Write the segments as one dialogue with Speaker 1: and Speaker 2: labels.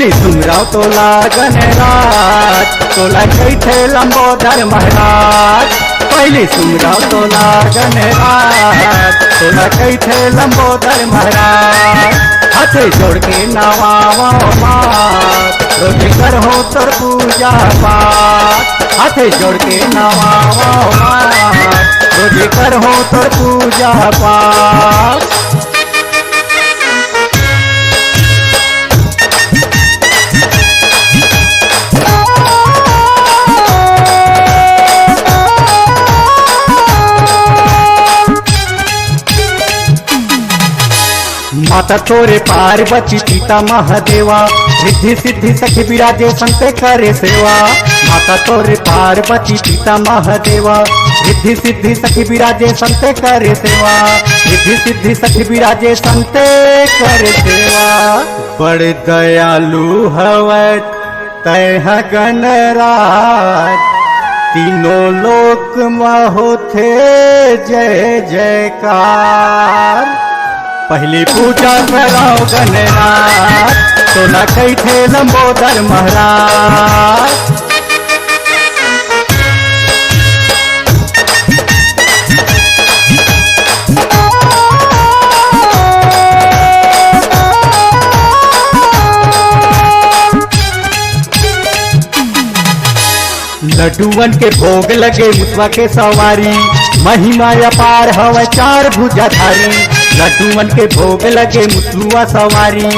Speaker 1: पहली सुमराव तोला गणराज तोला कैथे लंबोदर महाराज। पहली सुमराव तोला गणराज तोला कैथे लंबोदर महाराज। हाथे जोड़ के नवावा मात रोज करहो तोर पूजा पाठ। हाथे जोड़ के नवावा मात रोज करहो तोर पूजा पाठ। माता तोरे पार्वती पिता महादेवा रिद्धि सिद्धि सखी विराजे संते करे सेवा। माता तोरे पार्वती पिता महादेवा रिद्धि सिद्धि सखी विराजे संते करे सेवा। रिद्धि सिद्धि सखी विराजे संते करे सेवा। बड़ दयालु हवै तैह गणराज तीनों लोक में होथे जय जयकार। पहली पूजा कराओ गणराज तोला कैथे लंबोदर महाराज। लड्डूवन के भोग लगे मुसवा के सवारी महिमा अपार हवै चार भुजाधारी। लड्डूवन के भोग लगे मुसलुआ सवारी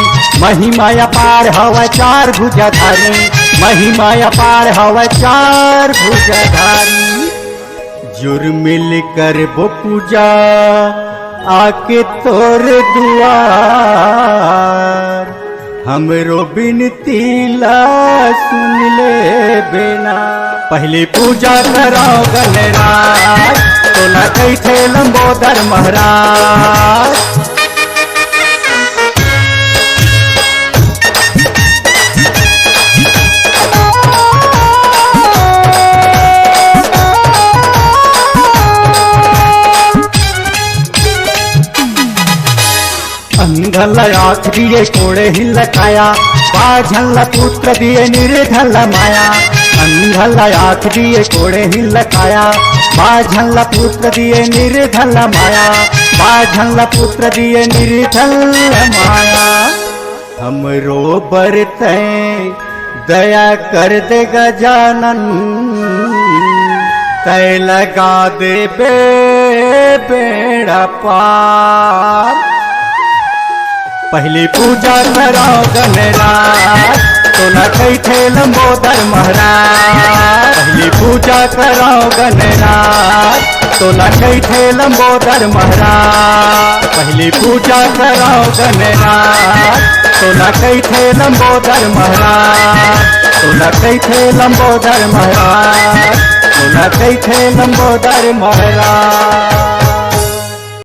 Speaker 1: महिमा अपार हवै चार भुजाधारी। महिमा अपार हवै चार भुजाधारी। जुर मिल कर वो पूजा आके तोर दुआर। हमरो बिनती ला सुन ले बेना। पहली पूजा कराओ गणराज तोला कैथे लंबोदर महाराज। अंधल आँख दिए कोड़े हिल काया बाझल पुत्र दिए निर्धल माया। अंधल आँख दिए कोड़े हिल काया बाझल पुत्र दिए निर्धल माया। बाझल पुत्र दिए निर्धल माया। हमरो बरते दया कर दे गजानन तै लगा दे बेड़ा पार। पहली पूजा कराओ गणराज तोला कैथे लंबोदर महाराज। पहली पूजा कराओ गणराज तोला कैथे लंबोदर महाराज। पहली पूजा कराओ गणराज तोला कैथे लंबोदर महाराज। तोला कैथे लंबोदर महाराज। तोला कैथे लंबोदर महाराज।